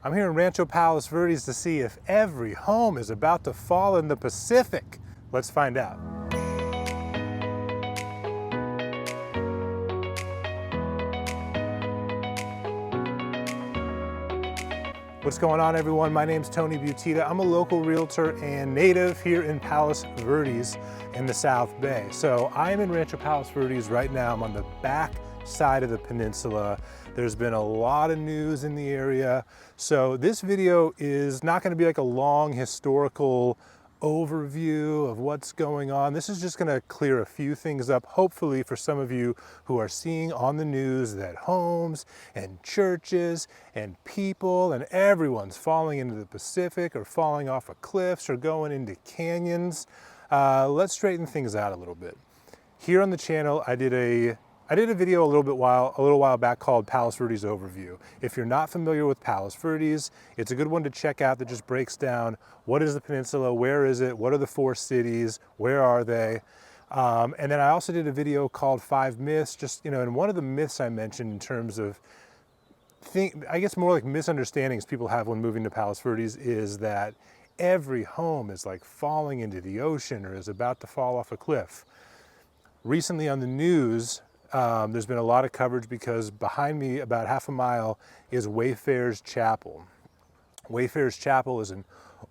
I'm here in Rancho Palos Verdes to see if every home is about to fall in the Pacific. Let's find out. What's going on, everyone? My name's Tony Butita. I'm a local realtor and native here in Palos Verdes in the South Bay. So I'm in Rancho Palos Verdes right now. I'm on the back side of the peninsula. There's been a lot of news in the area. So this video is not going to be like a long historical overview of what's going on. This is just going to clear a few things up, hopefully for some of you who are seeing on the news that homes and churches and people and everyone's falling into the Pacific or falling off of cliffs or going into canyons. Let's straighten things out a little bit. Here on the channel, I did a video a little while back called Palos Verdes Overview. If you're not familiar with Palos Verdes, it's a good one to check out that just breaks down what is the peninsula, where is it, what are the 4 cities, where are they? And then I also did a video called 5 Myths, just, and one of the myths I mentioned in terms of, I guess more like misunderstandings people have when moving to Palos Verdes is that every home is like falling into the ocean or is about to fall off a cliff. Recently on the news, there's been a lot of coverage because behind me, about half a mile, is Wayfarers Chapel. Wayfarers Chapel is an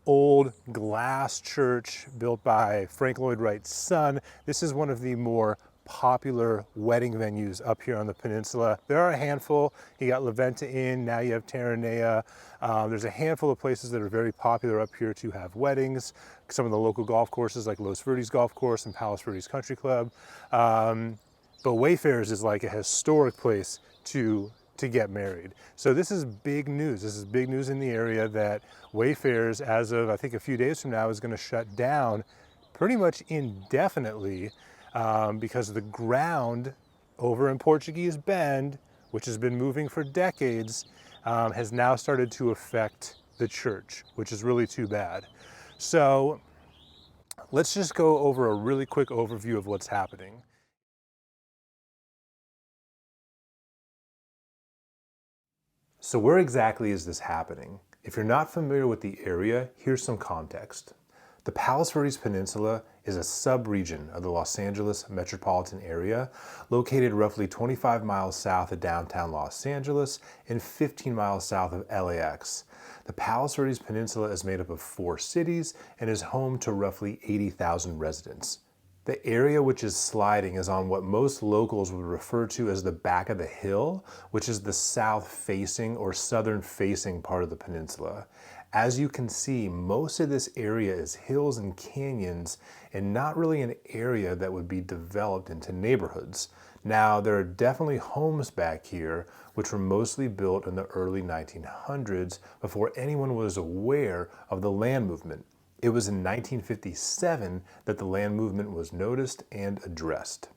old glass church built by Frank Lloyd Wright's son. This is one of the more popular wedding venues up here on the peninsula. There are a handful. You got La Venta Inn, now you have Terranea. There's a handful of places that are very popular up here to have weddings. Some of the local golf courses like Los Verdes Golf Course and Palos Verdes Country Club. But Wayfarers is like a historic place to get married. So this is big news. This is big news in the area that Wayfarers, as of I think a few days from now, is going to shut down pretty much indefinitely because the ground over in Portuguese Bend, which has been moving for decades, has now started to affect the church, which is really too bad. So let's just go over a really quick overview of what's happening. So where exactly is this happening? If you're not familiar with the area, here's some context. The Palos Verdes Peninsula is a sub-region of the Los Angeles metropolitan area, located roughly 25 miles south of downtown Los Angeles and 15 miles south of LAX. The Palos Verdes Peninsula is made up of 4 cities and is home to roughly 80,000 residents. The area which is sliding is on what most locals would refer to as the back of the hill, which is the south-facing or southern-facing part of the peninsula. As you can see, most of this area is hills and canyons and not really an area that would be developed into neighborhoods. Now, there are definitely homes back here, which were mostly built in the early 1900s before anyone was aware of the land movement. It was in 1957 that the land movement was noticed and addressed.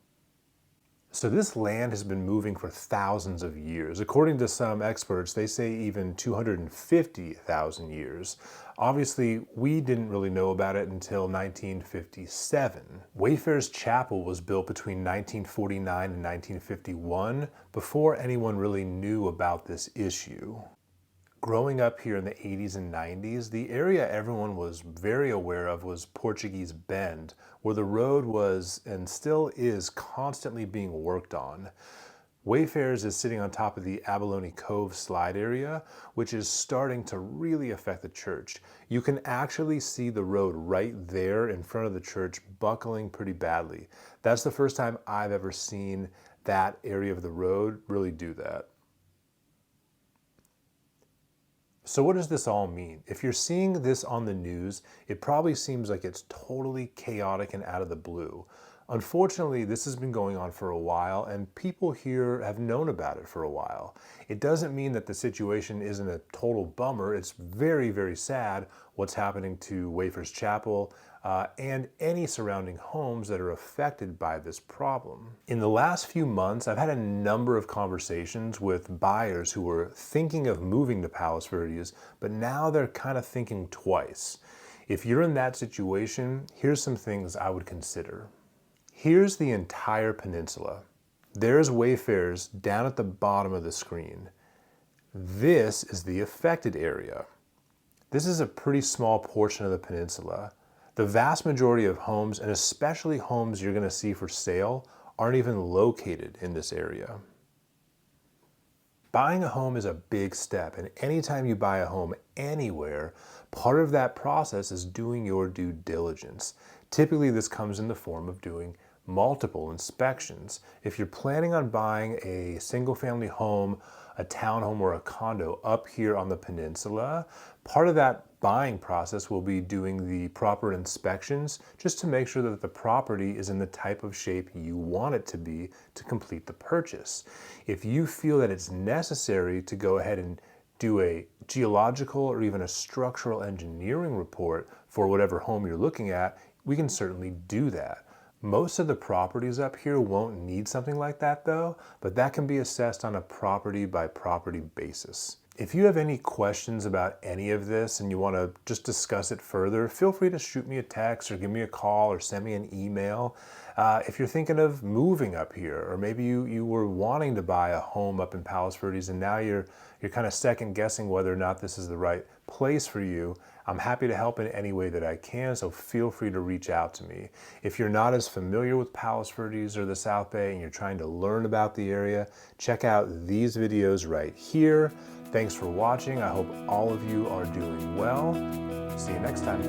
So this land has been moving for thousands of years. According to some experts, they say even 250,000 years. Obviously, we didn't really know about it until 1957. Wayfarers Chapel was built between 1949 and 1951, before anyone really knew about this issue. Growing up here in the 80s and 90s, the area everyone was very aware of was Portuguese Bend, where the road was and still is constantly being worked on. Wayfarers is sitting on top of the Abalone Cove slide area, which is starting to really affect the church. You can actually see the road right there in front of the church buckling pretty badly. That's the first time I've ever seen that area of the road really do that. So what does this all mean? If you're seeing this on the news, it probably seems like it's totally chaotic and out of the blue. Unfortunately, this has been going on for a while and people here have known about it for a while. It doesn't mean that the situation isn't a total bummer. It's very, very sad what's happening to Wayfarers Chapel and any surrounding homes that are affected by this problem. In the last few months, I've had a number of conversations with buyers who were thinking of moving to Palos Verdes, but now they're kind of thinking twice. If you're in that situation, here's some things I would consider. Here's the entire peninsula. There's Wayfarers down at the bottom of the screen. This is the affected area. This is a pretty small portion of the peninsula. The vast majority of homes, and especially homes you're going to see for sale, aren't even located in this area. Buying a home is a big step, and anytime you buy a home anywhere, part of that process is doing your due diligence. Typically, this comes in the form of doing multiple inspections. If you're planning on buying a single-family home, a townhome, or a condo up here on the peninsula, part of that buying process will be doing the proper inspections just to make sure that the property is in the type of shape you want it to be to complete the purchase. If you feel that it's necessary to go ahead and do a geological or even a structural engineering report for whatever home you're looking at, we can certainly do that. Most of the properties up here won't need something like that though, but that can be assessed on a property by property basis. If you have any questions about any of this and you want to just discuss it further, feel free to shoot me a text or give me a call or send me an email. If you're thinking of moving up here, or maybe you were wanting to buy a home up in Palos Verdes and now you're kind of second guessing whether or not this is the right place for you, I'm happy to help in any way that I can, so feel free to reach out to me. If you're not as familiar with Palos Verdes or the South Bay and you're trying to learn about the area, check out these videos right here. Thanks for watching. I hope all of you are doing well. See you next time.